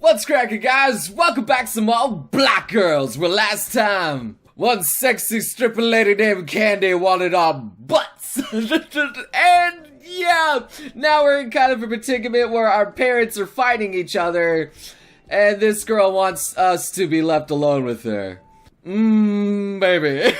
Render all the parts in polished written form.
What's cracking, guys? Welcome back to some old black girls, where last time one sexy stripper lady named Candy wanted our butts. And yeah, now we're in kind of a predicament where our parents are fighting each other, and this girl wants us to be left alone with her. Baby.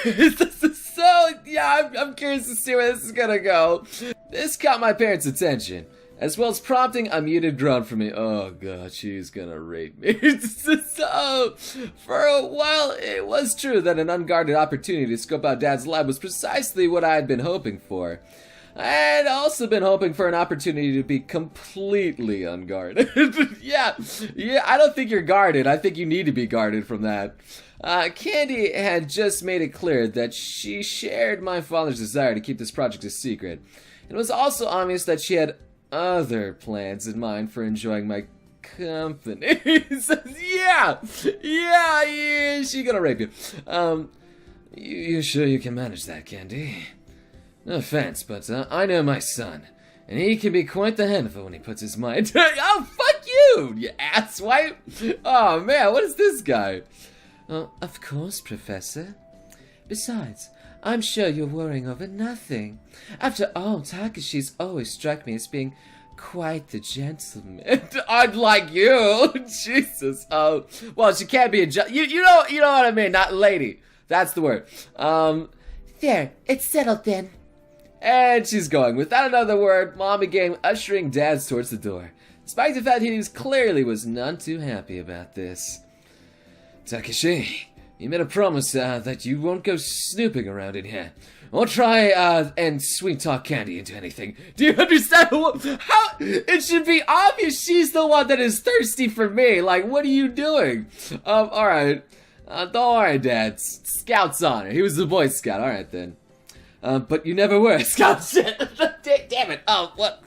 So, yeah, I'm curious to see where this is gonna go. This caught my parents' attention, as well as prompting a muted groan from me. Oh god, she's gonna rape me. So, for a while, it was true that an unguarded opportunity to scope out Dad's lab was precisely what I had been hoping for. I had also been hoping for an opportunity to be completely unguarded. Yeah, I don't think you're guarded. I think you need to be guarded from that. Candy had just made it clear that she shared my father's desire to keep this project a secret. It was also obvious that she had other plans in mind for enjoying my company. Yeah, she gonna rape you. You sure you can manage that, Candy? No offense, but I know my son, and he can be quite the handful when he puts his mind. Oh, fuck you asswipe! Oh man, what is this guy? Oh, of course, Professor. Besides, I'm sure you're worrying over nothing. After all, Takashi's always struck me as being quite the gentleman. Unlike you, Jesus. Oh, well, she can't be a you know what I mean, not lady. That's the word. There, it's settled then. And she's going. Without another word, Mom began ushering Dad towards the door, despite the fact he clearly was none too happy about this. Takashi, you made a promise that you won't go snooping around in here, or try and sweet talk Candy into anything. Do you understand? How it should be obvious she's the one that is thirsty for me. Like, what are you doing? All right, don't worry, Dad. Scout's honor. He was the Boy Scout. All right then. But you never were a Scout. Shit. Damn it. Oh, what?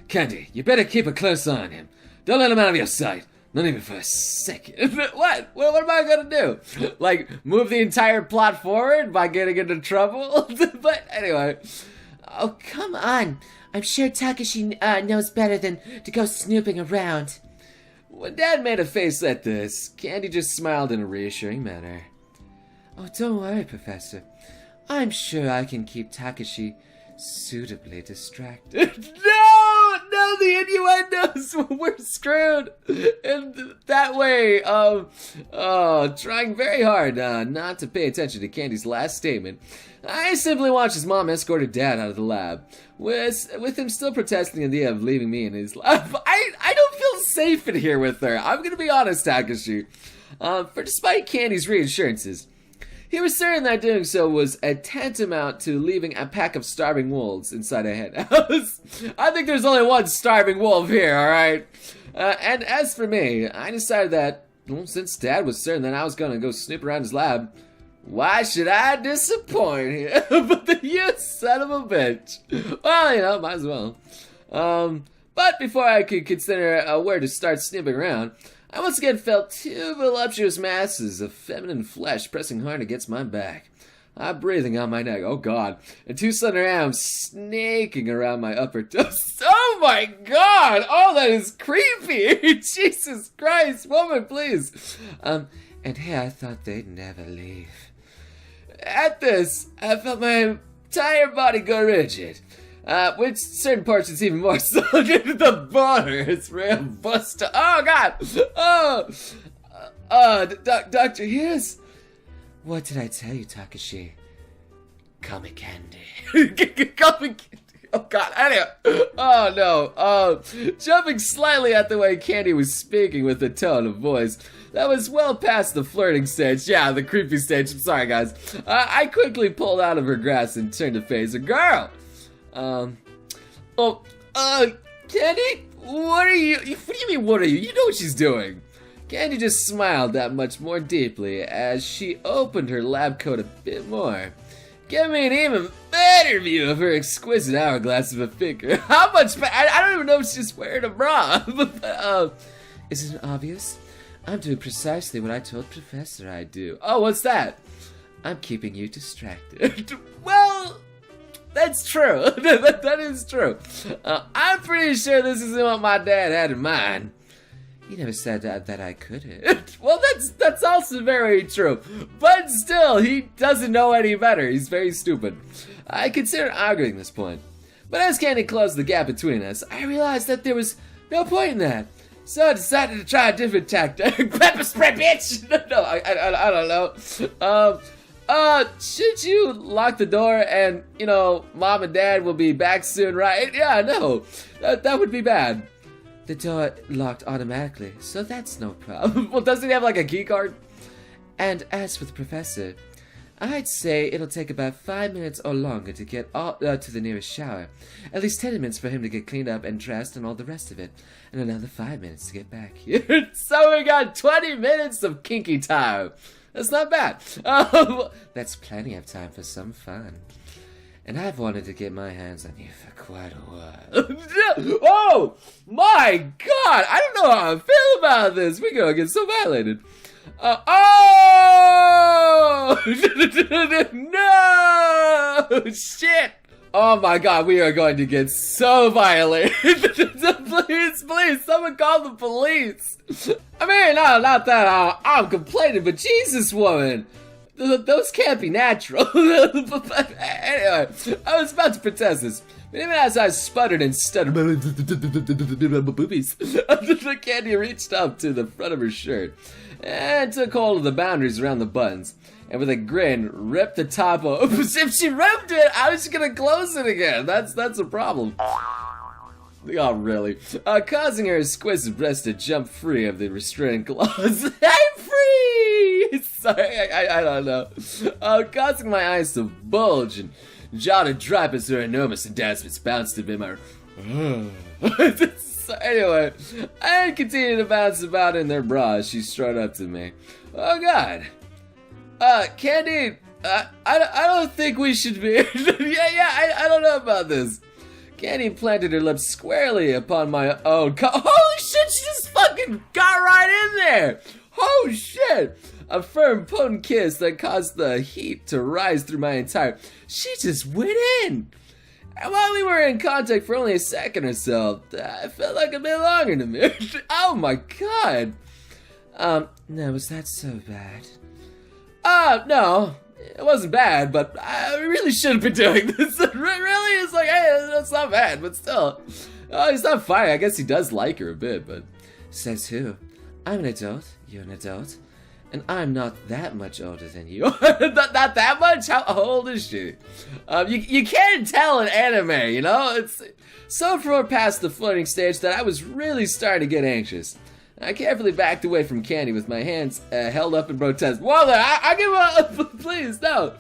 Candy, you better keep a close eye on him. Don't let him out of your sight. Not even for a second. What? What am I gonna do? Like, move the entire plot forward by getting into trouble? But anyway. Oh, come on. I'm sure Takashi knows better than to go snooping around. When Dad made a face at this, Candy just smiled in a reassuring manner. Oh, don't worry, Professor. I'm sure I can keep Takashi suitably distracted. No, the innuendos! We're screwed! In that way, trying very hard not to pay attention to Candy's last statement, I simply watched his mom escorted Dad out of the lab, with him still protesting the idea of leaving me in his lab. I don't feel safe in here with her. I'm gonna be honest, Takashi. For despite Candy's reassurances, he was certain that doing so was a tantamount to leaving a pack of starving wolves inside a hen house. I think there's only one starving wolf here, alright? And as for me, I decided that, well, since Dad was certain that I was going to go snoop around his lab, why should I disappoint him? But you son of a bitch. Well, might as well. But before I could consider where to start snooping around, I once again felt two voluptuous masses of feminine flesh pressing hard against my back. Breathing on my neck, oh god, and two slender arms snaking around my upper toes. Oh my god! Oh, that is creepy! Jesus Christ, woman, please! And hey, I thought they'd never leave. At this, I felt my entire body go rigid. With certain portions even more so. The boner is real buster. Oh god! Dr. Hughes? What did I tell you, Takashi? Call me Candy. Call me Candy. Oh god, anyway. Oh no. Jumping slightly at the way Candy was speaking with a tone of voice that was well past the flirting stage. Yeah, the creepy stage. I'm sorry, guys. I quickly pulled out of her grasp and turned to face a girl. Candy? What do you mean, what are you? You know what she's doing. Candy just smiled that much more deeply as she opened her lab coat a bit more, giving me an even better view of her exquisite hourglass of a figure. How much I don't even know if she's wearing a bra. Isn't it obvious? I'm doing precisely what I told Professor I'd do. Oh, what's that? I'm keeping you distracted. Well, that's true. That is true. I'm pretty sure this isn't what my dad had in mind. You never said that I couldn't. Well, that's also very true. But still, he doesn't know any better. He's very stupid. I considered arguing this point. But as Candy closed the gap between us, I realized that there was no point in that. So I decided to try a different tactic. Pepper spray, bitch! No, I don't know. Should you lock the door and, you know, Mom and Dad will be back soon, right? Yeah, no. That would be bad. The door locked automatically, so that's no problem. Well, doesn't he have like a key card? And as for the professor, I'd say it'll take about 5 minutes or longer to get to the nearest shower. At least 10 minutes for him to get cleaned up and dressed and all the rest of it. And another 5 minutes to get back here. So we got 20 minutes of kinky time. That's not bad. That's plenty of time for some fun. And I've wanted to get my hands on you for quite a while. Oh my god! I don't know how I feel about this. We're gonna get so violated. Oh! No! Shit! Oh my god, we are going to get so violated. Please, someone call the police. I mean, no, not that I'm complaining, but Jesus, woman. Those can't be natural. Anyway, I was about to protest this, but even as I sputtered and stuttered, boobies, Candy reached up to the front of her shirt and took hold of the boundaries around the buttons, and with a grin, ripped the top off. If she ripped it, I was gonna close it again. That's a problem. Oh, really? Causing her exquisite breast to jump free of the restraining claws. I'm free! Sorry, I don't know. Causing my eyes to bulge and jaw to drop as her enormous endorsements bounced a bit my... So anyway, I continued to bounce about in their bra as she strode up to me. Oh, God. Candy, I don't think we should be... I don't know about this. Candy planted her lips squarely upon my own holy shit, she just fucking got right in there! Oh shit! A firm, potent kiss that caused the heat to rise through my entire... She just went in! And while we were in contact for only a second or so, it felt like a bit longer to me. Oh my god! No, was that so bad? No. It wasn't bad, but I really shouldn't be doing this. Really? It's like, hey, that's not bad, but still. Oh, he's not fine. I guess he does like her a bit, but... Says who? I'm an adult, you're an adult, and I'm not that much older than you. not that much? How old is she? You can't tell in anime, you know? It's so far past the flirting stage that I was really starting to get anxious. I carefully backed away from Candy with my hands held up in protest. Whoa there, I give up, please, no.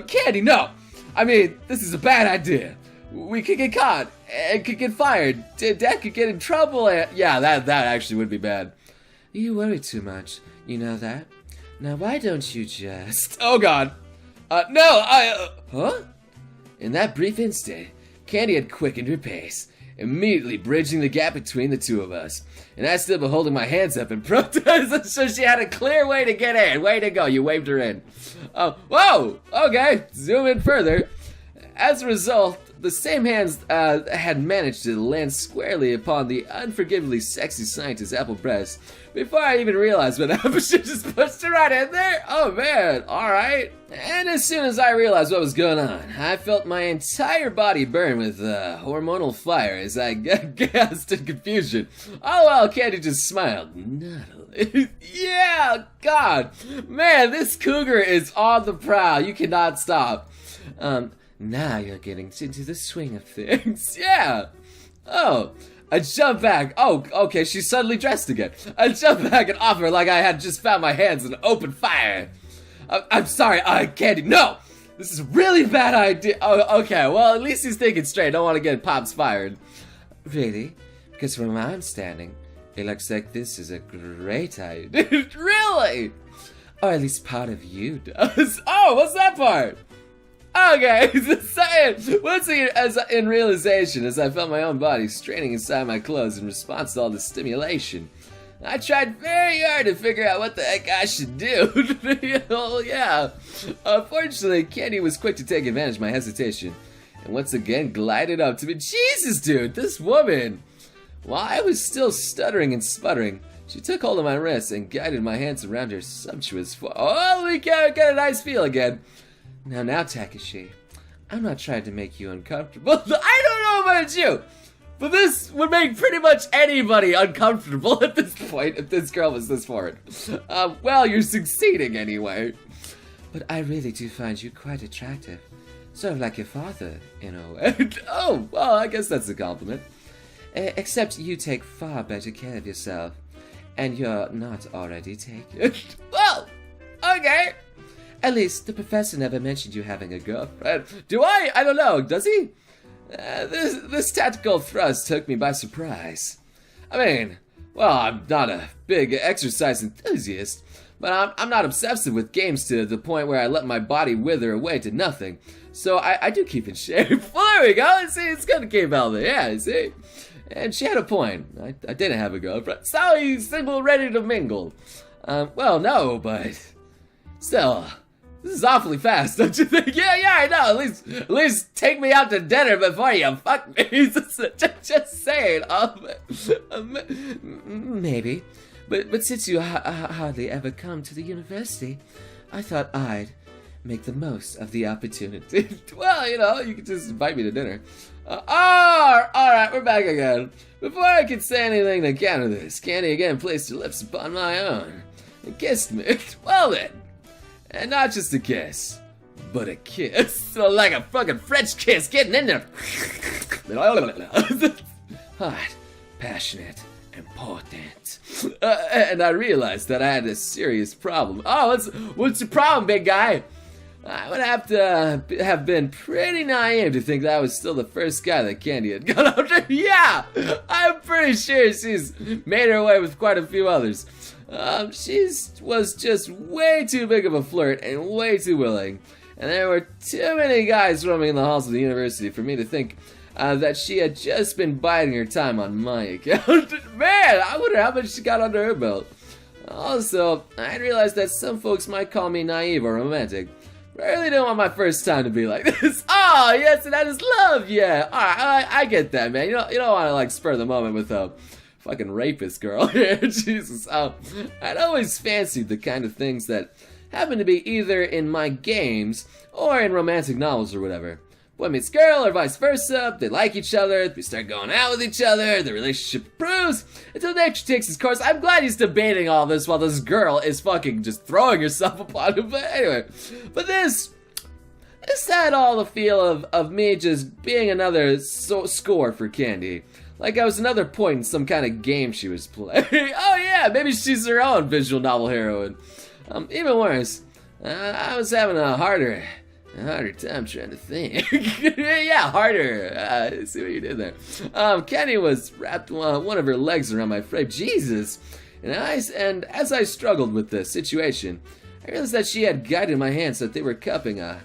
Candy, no. I mean, this is a bad idea. We could get caught, and could get fired. Dad could get in trouble, and yeah, that actually would be bad. You worry too much, you know that? Now why don't you just... Oh god. No, huh? In that brief instant, Candy had quickened her pace, immediately bridging the gap between the two of us. And I stood holding my hands up in protest, so she had a clear way to get in. Way to go, you waved her in. Whoa, okay, zoom in further. As a result, the same hands had managed to land squarely upon the unforgivably sexy scientist's apple breast. Before I even realized what happened, she just pushed it right in there. Oh man, alright. And as soon as I realized what was going on, I felt my entire body burn with hormonal fire as I gasped in confusion. All while Candy just smiled. Nuttily. Yeah, God. Man, this cougar is on the prowl. You cannot stop. Now you're getting into the swing of things. Yeah. Oh. I jump back. Oh, okay, she's suddenly dressed again. I jump back and offer her like I had just found my hands in open fire. I'm sorry, Candy. No! This is a really bad idea. Oh, okay, well, at least he's thinking straight. I don't want to get Pops fired. Really? Because from where I'm standing, it looks like this is a great idea. Really? Or at least part of you does. Oh, what's that part? Okay, once again, as in realization, as I felt my own body straining inside my clothes in response to all the stimulation, I tried very hard to figure out what the heck I should do. Oh yeah. Fortunately, Candy was quick to take advantage of my hesitation, and once again glided up to me. Jesus, dude, this woman! While I was still stuttering and sputtering, She took hold of my wrist and guided my hands around her sumptuous form. Oh, we got a nice feel again. Now, Takeshi, I'm not trying to make you uncomfortable. I don't know about you, but this would make pretty much anybody uncomfortable at this point if this girl was this forward. Well, you're succeeding anyway. But I really do find you quite attractive. Sort of like your father, in a way. Oh, well, I guess that's a compliment. Except you take far better care of yourself. And you're not already taken. Well, okay. At least the professor never mentioned you having a girlfriend. Do I? I don't know. Does he? This tactical thrust took me by surprise. I mean, well, I'm not a big exercise enthusiast, but I'm not obsessive with games to the point where I let my body wither away to nothing. So I do keep in shape. Well, there we go. See, it's gonna keep healthy. Yeah, see? And she had a point. I didn't have a girlfriend. So he's single, ready to mingle. Well, no, but still, this is awfully fast, don't you think? Yeah, I know. At least take me out to dinner before you fuck me. just saying. Maybe, but since you hardly ever come to the university, I thought I'd make the most of the opportunity. Well, you can just invite me to dinner. Alright, we're back again. Before I could say anything to counter this, Candy again placed her lips upon my own and kissed me. Well then, and not just a kiss, but a kiss. So like a fucking French kiss, getting in there. Hot, passionate, important. And I realized that I had a serious problem. Oh, what's your problem, big guy? I would have to have been pretty naive to think that I was still the first guy that Candy had gone after. Yeah, I'm pretty sure she's made her way with quite a few others. She was just way too big of a flirt and way too willing. And there were too many guys roaming in the halls of the university for me to think that she had just been biding her time on my account. Man, I wonder how much she got under her belt. Also, I realized that some folks might call me naive or romantic. I really don't want my first time to be like this. Oh, yes, and that is love, yeah. Alright, I get that, man. You don't want to, like, spur the moment with a fucking rapist girl here. Jesus. I'd always fancied the kind of things that happen to be either in my games or in romantic novels or whatever. Boy meets girl or vice versa, they like each other, they start going out with each other, the relationship improves until nature takes its course. I'm glad he's debating all this while this girl is fucking just throwing herself upon him. But anyway, this had all the feel of me just being another score for Candy. Like I was another point in some kind of game she was playing. Oh yeah, maybe she's her own visual novel heroine. Even worse, I was having a harder time trying to think. Yeah, harder. See what you did there. Kenny was wrapped one of her legs around my frame. Jesus. And as I struggled with the situation, I realized that she had guided my hands so that they were cupping a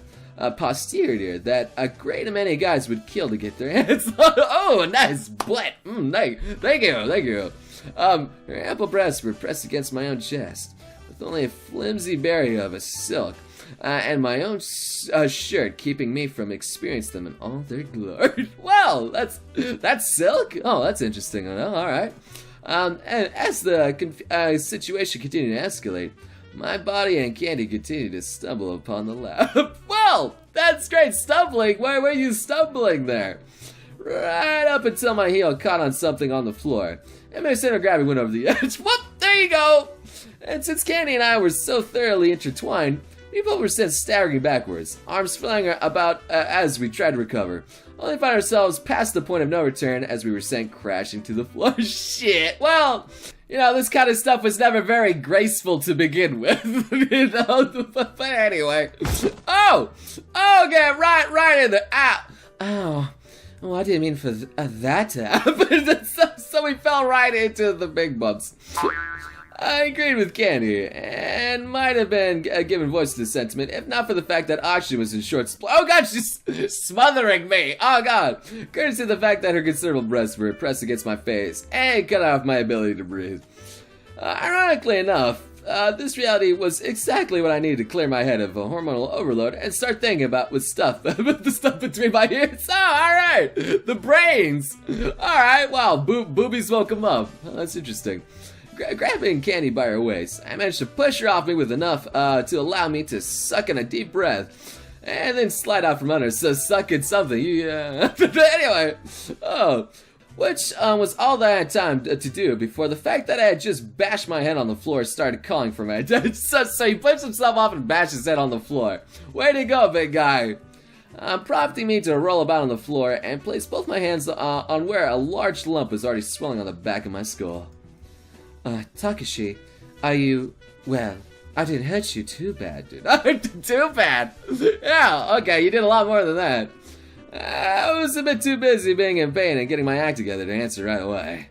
posterior that a great many guys would kill to get their hands. Oh, nice butt. Thank you. Her ample breasts were pressed against my own chest, with only a flimsy barrier of a silk. And my own shirt keeping me from experiencing them in all their glory. Well, that's silk? Oh, that's interesting to know. Alright. And as the situation continued to escalate, my body and Candy continued to stumble upon the lap. Well, that's great stumbling. Why were you stumbling there? Right up until my heel caught on something on the floor, and my center of gravity went over the edge. Whoop! There you go! And since Candy and I were so thoroughly intertwined, we both were sent staggering backwards, arms flying about as we tried to recover, only to find ourselves past the point of no return as we were sent crashing to the floor. Shit! Well, this kind of stuff was never very graceful to begin with, But anyway. Oh, okay, right in there. Ow. Oh, I didn't mean for that to happen. So we fell right into the big bumps. I agreed with Candy, and might have been given voice to the sentiment, if not for the fact that oxygen was in short supply. Oh god, she's smothering me! Oh god! Courtesy of the fact that her considerable breasts were pressed against my face, and cut off my ability to breathe. Ironically enough, this reality was exactly what I needed to clear my head of a hormonal overload and start thinking about with the stuff between my ears. Oh, alright! The brains! Alright, wow, boobies woke him up. Oh, that's interesting. Grabbing Candy by her waist, I managed to push her off me with enough to allow me to suck in a deep breath, and then slide out from under. So suck in something. Anyway, which was all that I had time to do before the fact that I had just bashed my head on the floor started calling for me. So he flips himself off and bashed his head on the floor. Way to go, big guy. Prompting me to roll about on the floor and place both my hands on where a large lump was already swelling on the back of my skull. Takashi, are you... Well, I didn't hurt you too bad, dude. Too bad? Yeah, okay, you did a lot more than that. I was a bit too busy being in pain and getting my act together to answer right away.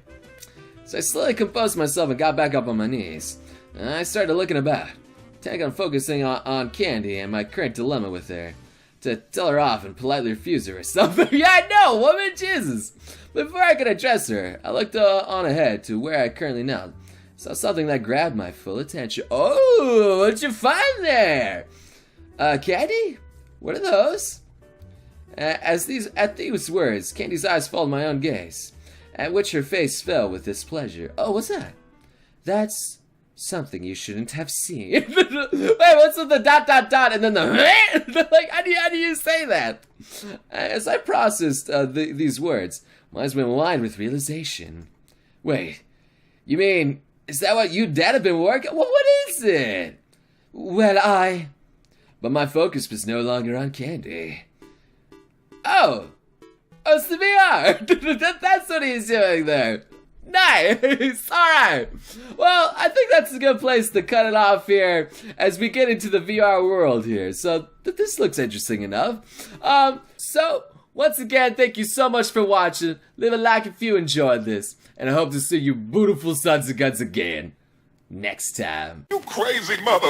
So I slowly composed myself and got back up on my knees. I started looking about, intent on focusing on Candy and my current dilemma with her. To tell her off and politely refuse her or something. Yeah, I know, woman, Jesus. Before I could address her, I looked on ahead to where I currently knelt. Saw something that grabbed my full attention. Oh, what'd you find there? Candy? What are those? At these words, Candy's eyes followed my own gaze, at which her face fell with displeasure. Oh, what's that? That's something you shouldn't have seen. Wait, what's with the ... and then the like, how do you say that? As I processed these words, my eyes went wide with realization. Wait, you mean, is that what you dad have been working? Well, what is it? Well, But my focus was no longer on Candy. Oh, it's the VR. That's what he's doing there. Nice! Alright! Well, I think that's a good place to cut it off here as we get into the VR world here. So, this looks interesting enough. So, once again, thank you so much for watching. Leave a like if you enjoyed this. And I hope to see you beautiful sons of guns again next time. You crazy mother...